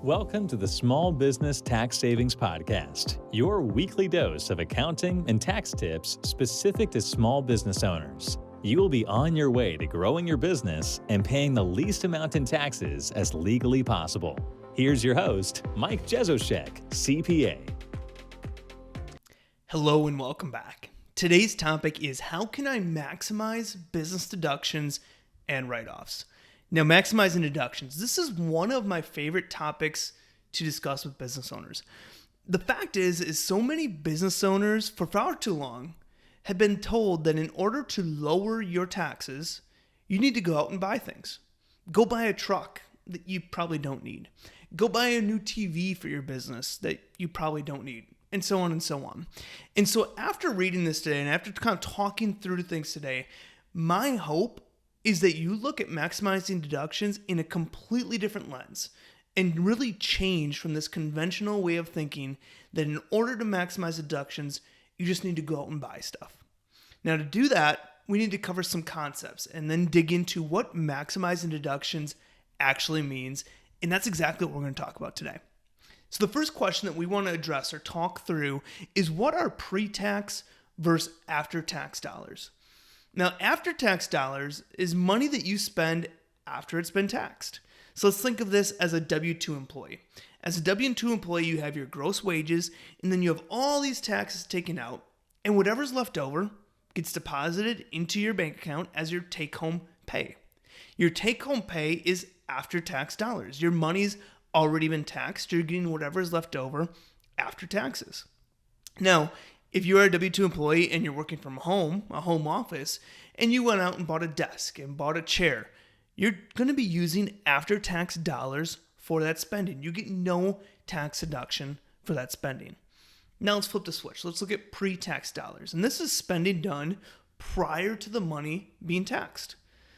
Welcome to the Small Business Tax Savings Podcast, your weekly dose of accounting and tax tips specific to small business owners. You will be on your way to growing your business and paying the least amount in taxes as legally possible. Here's your host, Mike Jesowshek, CPA. Hello and welcome back. Today's topic is how can I maximize business deductions and write-offs? Now, maximizing deductions. This is one of my favorite topics to discuss with business owners. The fact is so many business owners for far too long have been told that in order to lower your taxes, you need to go out and buy things. Go buy a truck that you probably don't need. Go buy a new TV for your business that you probably don't need, and so on and so on. And so after reading this today and after kind of talking through things today, my hope is that you look at maximizing deductions in a completely different lens and really change from this conventional way of thinking that in order to maximize deductions, you just need to go out and buy stuff. Now, to do that, we need to cover some concepts and then dig into what maximizing deductions actually means, and that's exactly what we're going to talk about today. So the first question that we want to address or talk through is what are pre-tax versus after-tax dollars? Now, after-tax dollars is money that you spend after it's been taxed. So let's think of this as a W-2 employee. As a W-2 employee, you have your gross wages, and then you have all these taxes taken out, and whatever's left over gets deposited into your bank account as your take-home pay. Your take-home pay is after-tax dollars. Your money's already been taxed. You're getting whatever's left over after taxes. Now, if you are a W-2 employee and you're working from home, a home office, and you went out and bought a desk and bought a chair, you're going to be using after-tax dollars for that spending. You get no tax deduction for that spending. Now let's flip the switch. Let's look at pre-tax dollars. And this is spending done prior to the money being taxed.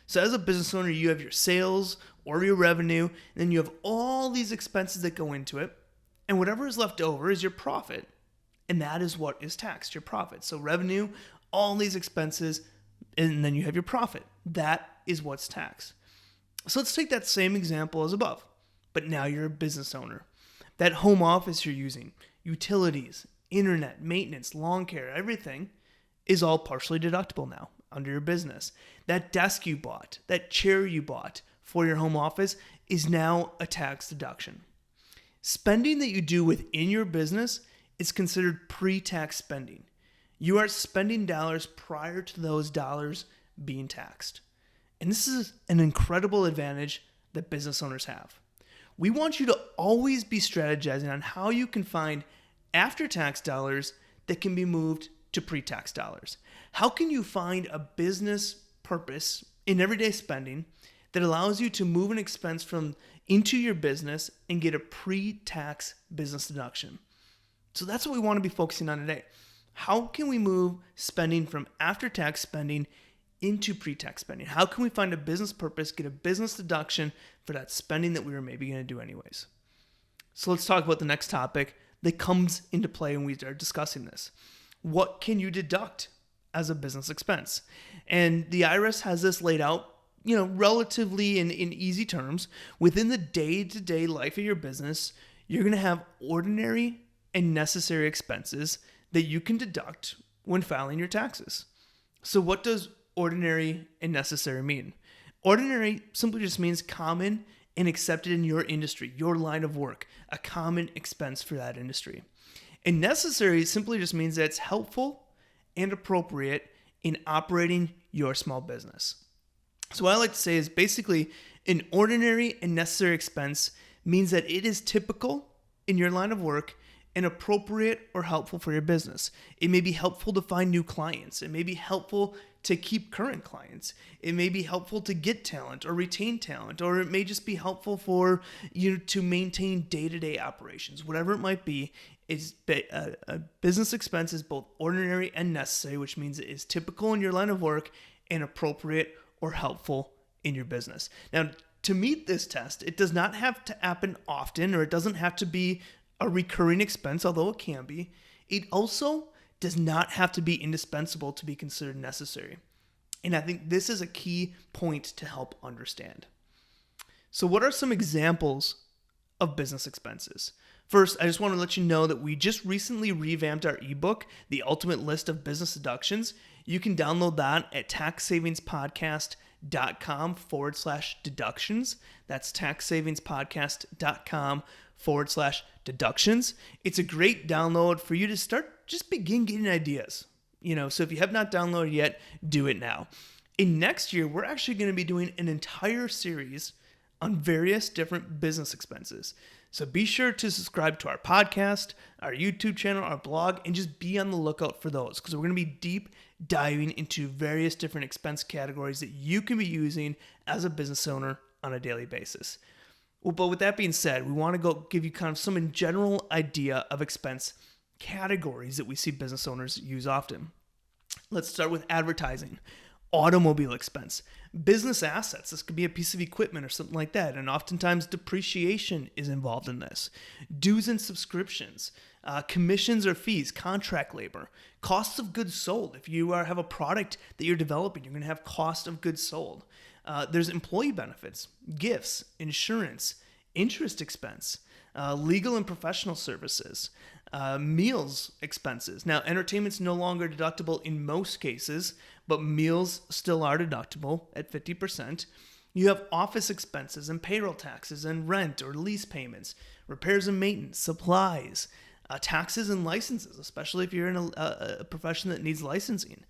So as a business owner, you have your sales or your revenue, and then you have all these expenses that go into it, and whatever is left over is your profit. And that is what is taxed, your profit. So revenue, all these expenses, and then you have your profit. That is what's taxed. So let's take that same example as above, but now you're a business owner. That home office you're using, utilities, internet, maintenance, lawn care, everything is all partially deductible now under your business. That desk you bought, that chair you bought for your home office is now a tax deduction. Spending that you do within your business is considered pre-tax spending. You are spending dollars prior to those dollars being taxed. And this is an incredible advantage that business owners have. We want you to always be strategizing on how you can find after-tax dollars that can be moved to pre-tax dollars. How can you find a business purpose in everyday spending that allows you to move an expense from into your business and get a pre-tax business deduction? So that's what we want to be focusing on today. How can we move spending from after-tax spending into pre-tax spending? How can we find a business purpose, get a business deduction for that spending that we were maybe going to do anyways? So let's talk about the next topic that comes into play when we start discussing this. What can you deduct as a business expense? And the IRS has this laid out, relatively in easy terms. Within the day-to-day life of your business, you're going to have ordinary and necessary expenses that you can deduct when filing your taxes. So what does ordinary and necessary mean? Ordinary simply just means common and accepted in your industry, your line of work, a common expense for that industry. And necessary simply just means that it's helpful and appropriate in operating your small business. So what I like to say is basically an ordinary and necessary expense means that it is typical in your line of work and appropriate or helpful for your business. It may be helpful to find new clients. It may be helpful to keep current clients. It may be helpful to get talent or retain talent, or it may just be helpful for you to maintain day-to-day operations. Whatever it might be, a business expense is both ordinary and necessary, which means it is typical in your line of work and appropriate or helpful in your business. Now, to meet this test, it does not have to happen often, or it doesn't have to be a recurring expense, although it can be. It also does not have to be indispensable to be considered necessary. And I think this is a key point to help understand. So what are some examples of business expenses. First, I just want to let you know that we just recently revamped our ebook, The Ultimate List of Business Deductions. You can download that at taxsavingspodcast.com/deductions. That's taxsavingspodcast.com/deductions. It's a great download for you to just begin getting ideas. So if you have not downloaded yet, do it now. In next year, we're actually going to be doing an entire series on various different business expenses. So be sure to subscribe to our podcast, our YouTube channel, our blog, and just be on the lookout for those, because we're going to be deep diving into various different expense categories that you can be using as a business owner on a daily basis. Well, but with that being said, we want to go give you kind of some general idea of expense categories that we see business owners use often. Let's start with advertising. Automobile expense, business assets. This could be a piece of equipment or something like that. And oftentimes depreciation is involved in this. Dues and subscriptions, commissions or fees, contract labor, costs of goods sold. If you have a product that you're developing, you're going to have cost of goods sold. There's employee benefits, gifts, insurance, interest expense, legal and professional services, meals expenses. Now, entertainment's no longer deductible in most cases, but meals still are deductible at 50%. You have office expenses and payroll taxes and rent or lease payments, repairs and maintenance, supplies, taxes and licenses, especially if you're in a profession that needs licensing,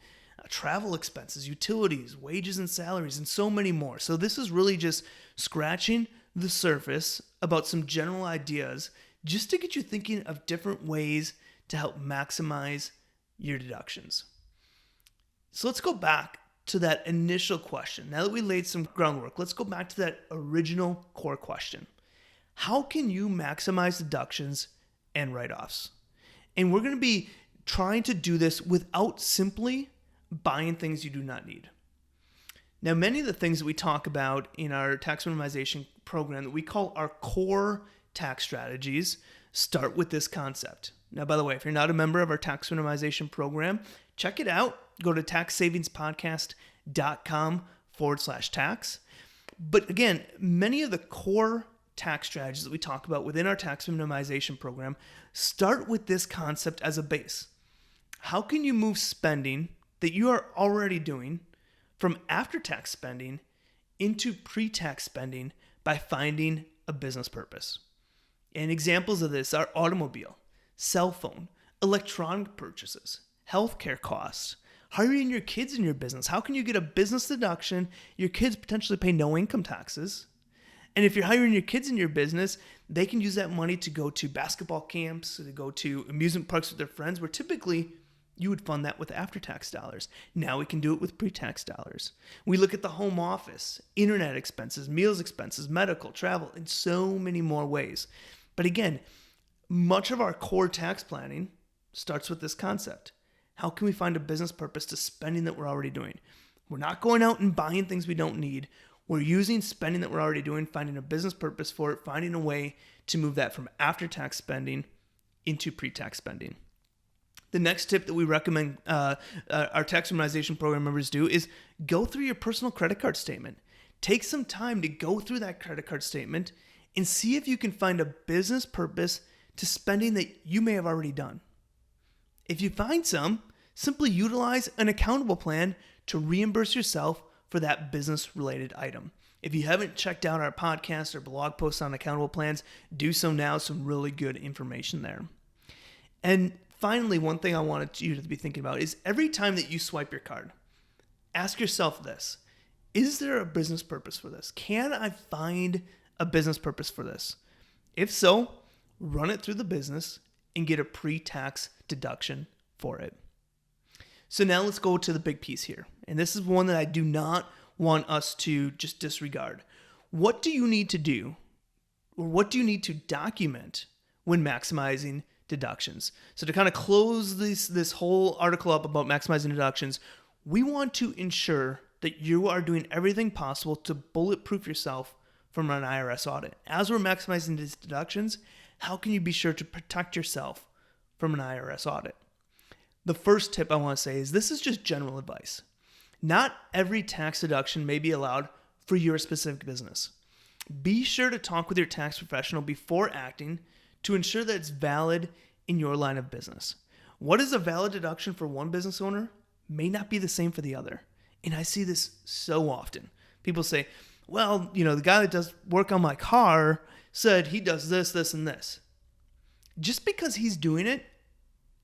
travel expenses, utilities, wages and salaries, and so many more. So this is really just scratching the surface about some general ideas just to get you thinking of different ways to help maximize your deductions. So let's go back to that initial question. Now that we laid some groundwork, let's go back to that original core question. How can you maximize deductions and write-offs? And we're going to be trying to do this without simply buying things you do not need. Now, many of the things that we talk about in our tax minimization program that we call our core tax strategies start with this concept. Now, by the way, if you're not a member of our tax minimization program, check it out. Go to taxsavingspodcast.com/tax. But again, many of the core tax strategies that we talk about within our tax minimization program start with this concept as a base. How can you move spending that you are already doing from after-tax spending into pre-tax spending by finding a business purpose? And examples of this are automobile, cell phone, electronic purchases, healthcare costs, hiring your kids in your business. How can you get a business deduction? Your kids potentially pay no income taxes. And if you're hiring your kids in your business, they can use that money to go to basketball camps, to go to amusement parks with their friends, where typically you would fund that with after-tax dollars. Now we can do it with pre-tax dollars. We look at the home office, internet expenses, meals expenses, medical, travel, and so many more ways. But again, much of our core tax planning starts with this concept. How can we find a business purpose to spending that we're already doing? We're not going out and buying things we don't need. We're using spending that we're already doing, finding a business purpose for it, finding a way to move that from after-tax spending into pre-tax spending. The next tip that we recommend our tax minimization program members do is go through your personal credit card statement. Take some time to go through that credit card statement and see if you can find a business purpose to spending that you may have already done. If you find some, simply utilize an accountable plan to reimburse yourself for that business-related item. If you haven't checked out our podcast or blog posts on accountable plans, do so now. Some really good information there. And finally, one thing I wanted you to be thinking about is every time that you swipe your card, ask yourself this: is there a business purpose for this? Can I find a business purpose for this? If so, run it through the business and get a pre-tax deduction for it. So now let's go to the big piece here. And this is one that I do not want us to just disregard. What do you need to do, or what do you need to document when maximizing deductions? So to kind of close this whole article up about maximizing deductions, we want to ensure that you are doing everything possible to bulletproof yourself from an IRS audit. As we're maximizing these deductions, how can you be sure to protect yourself from an IRS audit? The first tip I want to say is this is just general advice. Not every tax deduction may be allowed for your specific business. Be sure to talk with your tax professional before acting to ensure that it's valid in your line of business. What is a valid deduction for one business owner may not be the same for the other. And I see this so often. People say, well, the guy that does work on my car said he does this, this, and this. Just because he's doing it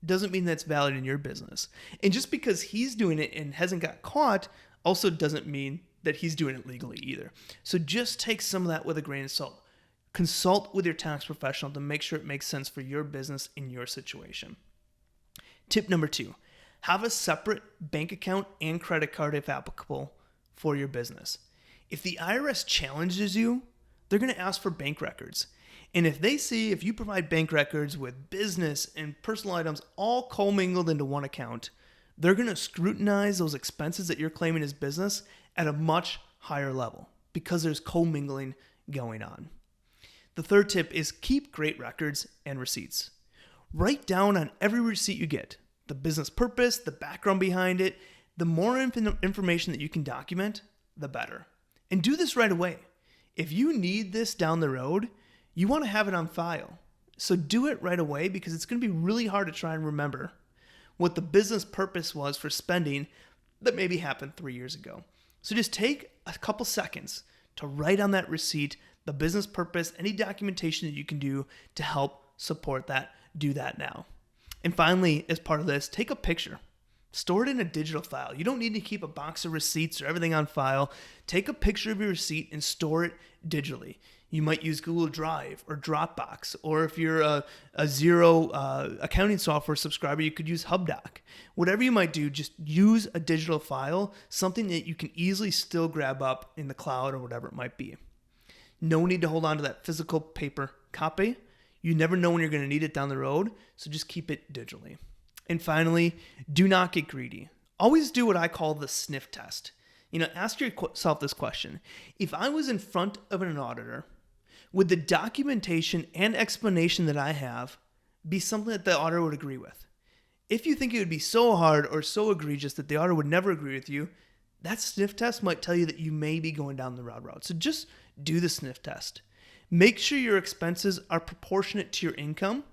doesn't mean that's valid in your business. And just because he's doing it and hasn't got caught also doesn't mean that he's doing it legally either. So just take some of that with a grain of salt. Consult with your tax professional to make sure it makes sense for your business in your situation. Tip number 2, have a separate bank account and credit card if applicable for your business. If the IRS challenges you, they're going to ask for bank records. And if they see if you provide bank records with business and personal items all commingled into one account, they're going to scrutinize those expenses that you're claiming as business at a much higher level because there's commingling going on. The third tip is keep great records and receipts. Write down on every receipt you get the business purpose, the background behind it. The more information that you can document, the better. And do this right away. If you need this down the road, you want to have it on file. So do it right away because it's going to be really hard to try and remember what the business purpose was for spending that maybe happened 3 years ago. So just take a couple seconds to write on that receipt the business purpose, any documentation that you can do to help support that. Do that now. And finally, as part of this, take a picture. Store it in a digital file. You don't need to keep a box of receipts or everything on file. Take a picture of your receipt and store it digitally. You might use Google Drive or Dropbox, or if you're a Xero accounting software subscriber, you could use HubDoc. Whatever you might do, just use a digital file, something that you can easily still grab up in the cloud or whatever it might be. No need to hold on to that physical paper copy. You never know when you're going to need it down the road, so just keep it digitally. And finally, do not get greedy. Always do what I call the sniff test. Ask yourself this question. If I was in front of an auditor, would the documentation and explanation that I have be something that the auditor would agree with? If you think it would be so hard or so egregious that the auditor would never agree with you, that sniff test might tell you that you may be going down the wrong route. So just do the sniff test. Make sure your expenses are proportionate to your income,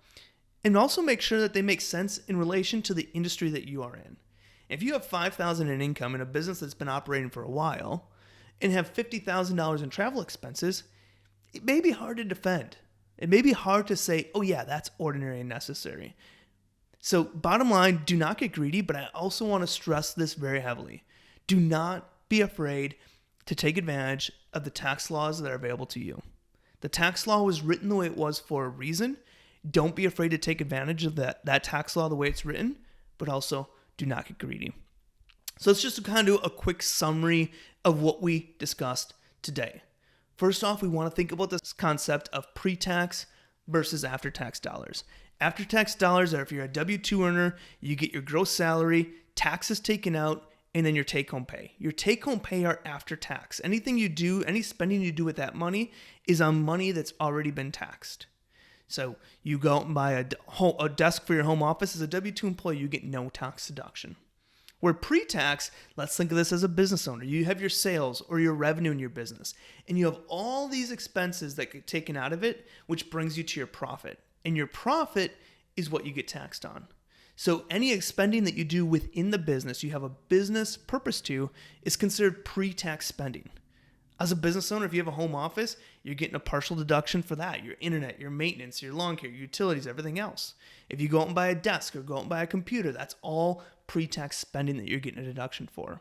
and also make sure that they make sense in relation to the industry that you are in. If you have $5,000 in income in a business that's been operating for a while and have $50,000 in travel expenses, it may be hard to defend. It may be hard to say, oh yeah, that's ordinary and necessary. So bottom line, do not get greedy, but I also want to stress this very heavily. Do not be afraid to take advantage of the tax laws that are available to you. The tax law was written the way it was for a reason. Don't be afraid to take advantage of that tax law the way it's written, but also do not get greedy. So let's just kind of do a quick summary of what we discussed today. First off, we want to think about this concept of pre-tax versus after-tax dollars. After-tax dollars are if you're a W-2 earner, you get your gross salary, taxes taken out, and then your take-home pay. Your take-home pay are after tax. Anything you do, any spending you do with that money is on money that's already been taxed. So you go out and buy a desk for your home office. As a W-2 employee, you get no tax deduction. Where pre-tax, let's think of this as a business owner. You have your sales or your revenue in your business, and you have all these expenses that get taken out of it, which brings you to your profit. And your profit is what you get taxed on. So any spending that you do within the business, you have a business purpose to, is considered pre-tax spending. As a business owner, if you have a home office, you're getting a partial deduction for that. Your internet, your maintenance, your lawn care, your utilities, everything else. If you go out and buy a desk or go out and buy a computer, that's all pre-tax spending that you're getting a deduction for.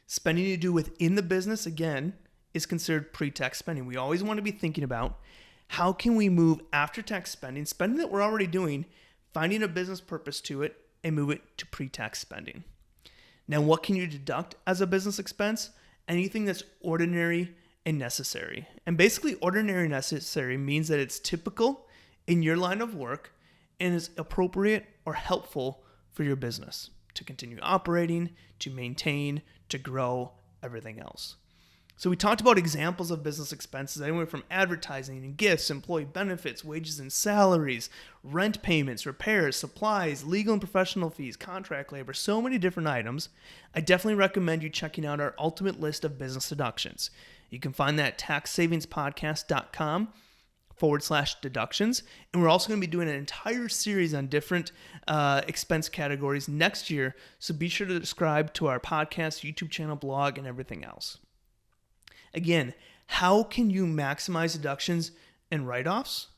Spending you do within the business, again, is considered pre-tax spending. We always want to be thinking about how can we move after-tax spending that we're already doing, finding a business purpose to it, and move it to pre-tax spending. Now, what can you deduct as a business expense? Anything that's ordinary and necessary. And basically, ordinary and necessary means that it's typical in your line of work and is appropriate or helpful for your business to continue operating, to maintain, to grow, everything else. So we talked about examples of business expenses, anywhere from advertising and gifts, employee benefits, wages and salaries, rent payments, repairs, supplies, legal and professional fees, contract labor, so many different items. I definitely recommend you checking out our ultimate list of business deductions. You can find that at taxsavingspodcast.com/deductions. And we're also going to be doing an entire series on different expense categories next year. So be sure to subscribe to our podcast, YouTube channel, blog, and everything else. Again, how can you maximize deductions and write-offs?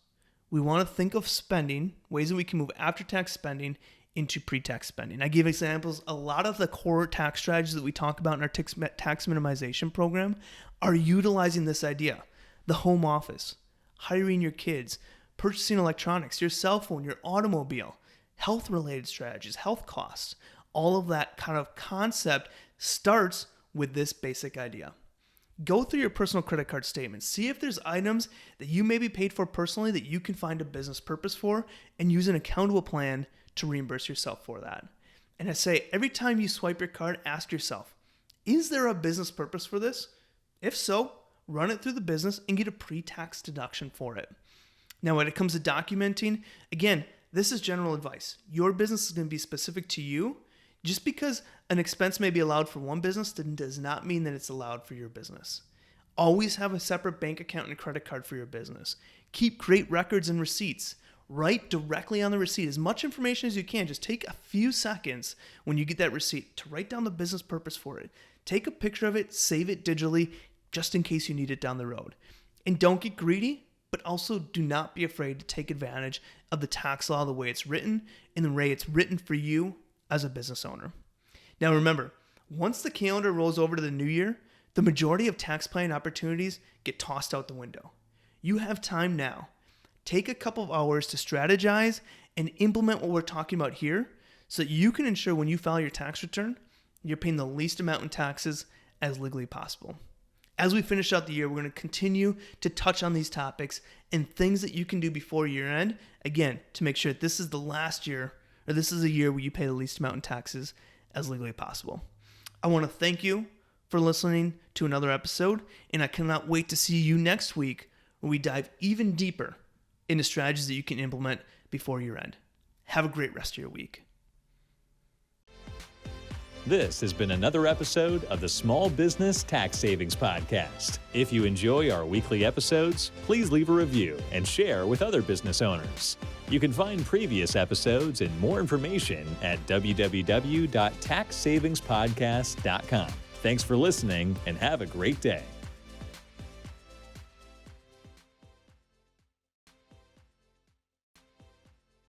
We want to think of spending, ways that we can move after-tax spending into pre-tax spending. I give examples. A lot of the core tax strategies that we talk about in our tax minimization program are utilizing this idea. The home office, hiring your kids, purchasing electronics, your cell phone, your automobile, health-related strategies, health costs. All of that kind of concept starts with this basic idea. Go through your personal credit card statements. See if there's items that you may be paid for personally that you can find a business purpose for, and use an accountable plan to reimburse yourself for that. And I say, every time you swipe your card, ask yourself, is there a business purpose for this? If so, run it through the business and get a pre-tax deduction for it. Now, when it comes to documenting, again, this is general advice. Your business is going to be specific to you. Just because an expense may be allowed for one business does not mean that it's allowed for your business. Always have a separate bank account and credit card for your business. Keep great records and receipts. Write directly on the receipt as much information as you can. Just take a few seconds when you get that receipt to write down the business purpose for it. Take a picture of it, save it digitally, just in case you need it down the road. And don't get greedy, but also do not be afraid to take advantage of the tax law the way it's written and the way it's written for you as a business owner. Now remember, once the calendar rolls over to the new year, the majority of tax planning opportunities get tossed out the window. You have time now. Take a couple of hours to strategize and implement what we're talking about here so that you can ensure when you file your tax return, you're paying the least amount in taxes as legally possible. As we finish out the year, we're going to continue to touch on these topics and things that you can do before year end, again, to make sure that this is the last year, or this is a year where you pay the least amount in taxes as legally possible. I want to thank you for listening to another episode, and I cannot wait to see you next week where we dive even deeper into strategies that you can implement before year end. Have a great rest of your week. This has been another episode of the Small Business Tax Savings Podcast. If you enjoy our weekly episodes, please leave a review and share with other business owners. You can find previous episodes and more information at www.taxsavingspodcast.com. Thanks for listening and have a great day.